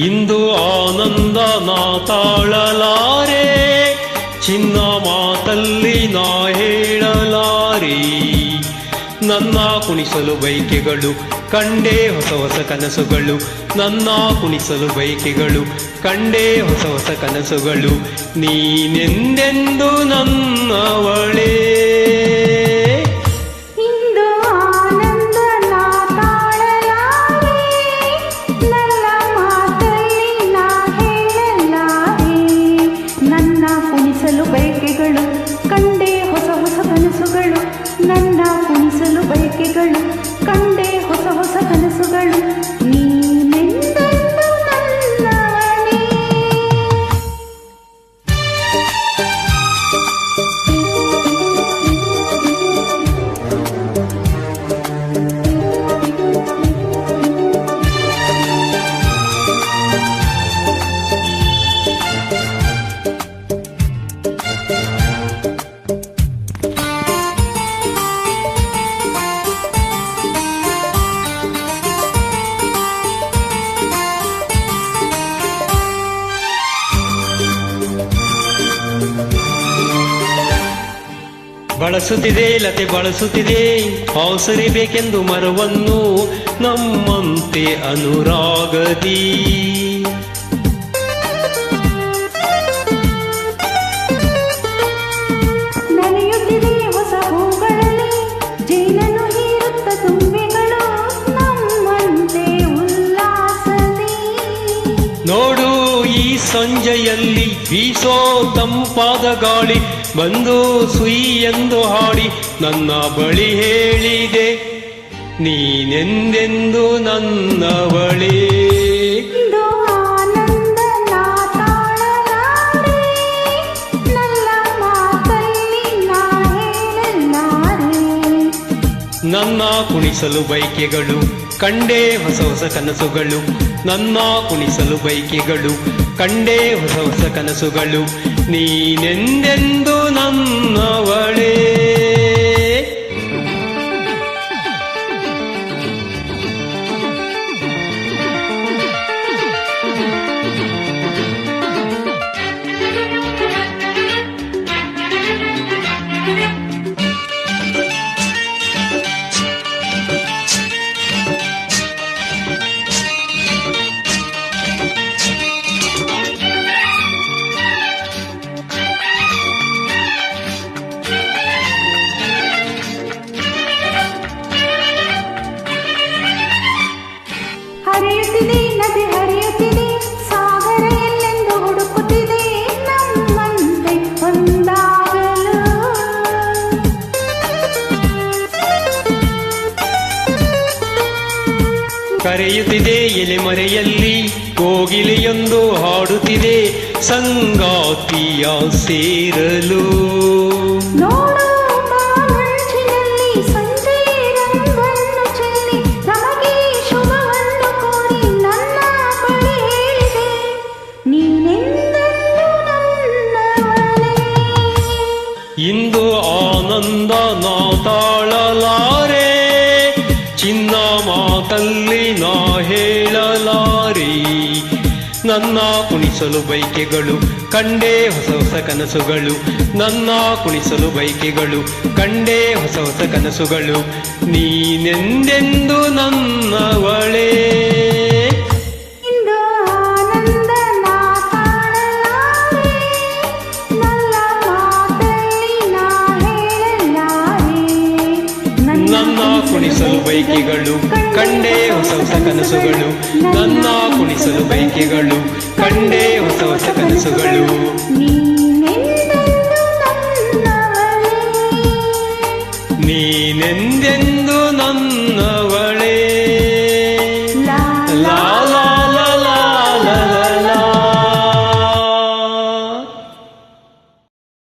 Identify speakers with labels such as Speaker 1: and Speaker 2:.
Speaker 1: ಇಂದು ಆನಂದ ನಾ ತಾಳಲಾರೆ, ಚಿನ್ನ ಮಾತಲ್ಲಿ ನಾ ಹೇಳಲಾರೆ. ನನ್ನ ಕುಣಿಸಲು ಬೈಕೆಗಳು ಕಂಡೇ ಹೊಸ ಹೊಸ ಕನಸುಗಳು, ನನ್ನ ಕುಣಿಸಲು ಬೈಕೆಗಳು ಕಂಡೇ ಹೊಸ ಹೊಸ ಕನಸುಗಳು. ನೀನೆಂದೆಂದು ನನ್ನವಳೇ.
Speaker 2: ಬಯಕೆಗಳು ಕಂಡೇ ಹೊಸ ಹೊಸ ಕನಸುಗಳು, ನನ್ನ ಕುಣಿಸಲು ಬಯಕೆಗಳು ಕಂಡೇ ಹೊಸ ಹೊಸ ಕನಸುಗಳು. ನೀನೆಂದೆಂದು ನನ್ನವಳೇ.
Speaker 1: ಬಳಸುತ್ತಿದೆ ಲತೆ ಬಳಸುತ್ತಿದೆ, ಅವಸರಿಬೇಕೆಂದು ಮರವನ್ನು ನಮ್ಮಂತೆ ಅನುರಾಗದಿ.
Speaker 2: ನಲಿಯುತ್ತಿದೆ ಹೊಸ ಹೂಗಳಲ್ಲಿ, ಜೇನನ್ನು ಹೀರುತ್ತ ತುಂಬಿಗಳು ನಮ್ಮಂತೆ ಉಲ್ಲಾಸದಿ.
Speaker 1: ನೋಡು ಈ ಸಂಜೆಯಲ್ಲಿ ಬೀಸೋ ತಂಪಾದ ಗಾಳಿ ಬಂದು ಸುಯಿ ಎಂದು ಹಾಡಿ ನನ್ನ ಬಳಿ ಹೇಳಿದೆ, ನೀನೆಂದೆಂದು ನನ್ನವಳೇ.
Speaker 2: ಇಂದು ಆನಂದ ನಾ ತಾಳಲಾರೆ, ನನ್ನ ಮಾತಲ್ಲಿ ನಾ ಹೇಳಲಾರೆ.
Speaker 1: ನನ್ನ ಕುಣಿಸಲು ಬೈಕೆಗಳು ಕಂಡೇ ಹೊಸ ಹೊಸ ಕನಸುಗಳು, ನನ್ನ ಕುಣಿಸಲು ಬೈಕೆಗಳು ಕಂಡೇ ಹೊಸ ಹೊಸ ಕನಸುಗಳು. ನೀನೆಂದೆಂದು ನನ್ನವಳೇ.
Speaker 2: ಹರಿಯುತ್ತಿದೆ ನದಿ ಹರಿಯುತ್ತಿದೆ, ಸಾಗರ ಎಲ್ಲೆಂದು ಹುಡುಕುತ್ತಿದೆ ನಮ್ಮಂತೆ ಒಂದಾಗಲು.
Speaker 1: ಕರೆಯುತ್ತಿದೆ ಎಲೆಮರೆಯಲ್ಲಿ ಕೋಗಿಲೆಯೊಂದು ಹಾಡುತ್ತಿದೆ ಸಂಗಾತಿಯ ಸೇರಲು.
Speaker 2: ನೋಡು ಬಾನಂಚಿನಲ್ಲಿ ಸಂಜೆ ರಂಗನ್ನು ಚೆಲ್ಲಿ ನಮಗೆ ಶುಭವನ್ನು ಕೋರಿ ನನ್ನ ಬಳಿ ಹೇಳಿದೆ, ನೀನೆಂದೆಂದು ನನ್ನವಳೇ.
Speaker 1: ಇಂದು ಆನಂದ ನಾ ತಾಳಲಾರೆ, ಚಿನ್ನ ಮಾತಲ್ಲಿ ನಾ ಹೇಳಲಾರೆ. ನನ್ನ ಕುಣಿಸಲು ಬೈಕೆಗಳು ಕಂಡೇ ಹೊಸ ಹೊಸ ಕನಸುಗಳು, ನನ್ನ ಕುಣಿಸಲು ಬೈಕೆಗಳು ಕಂಡೇ ಹೊಸ ಹೊಸ ಕನಸುಗಳು. ನೀನೆಂದೆಂದು ನನ್ನವಳೇ.
Speaker 2: ಇಂದು ಆನಂದ ನಾ ತಾಳಲಾರೆ, ನನ್ನ ಮಾತಲ್ಲಿ ನಾ ಹೇಳಲಾರೆ.
Speaker 1: ನನ್ನ ಕುಣಿಸಲು ಬೈಕೆಗಳು ಕಂಡೇ ಹೊಸ ಹೊಸ ಕನಸುಗಳು, ನನ್ನ ಕುಣಿಸಲು ಬೈಕೆಗಳು ಕಂಡೇ ಹೊಸ ಹೊಸ ಕನಸುಗಳು.
Speaker 2: ನೀನೆಂದೆಂದು ನನ್ನವಳೇ.
Speaker 1: ನೀನೆಂದೆಂದು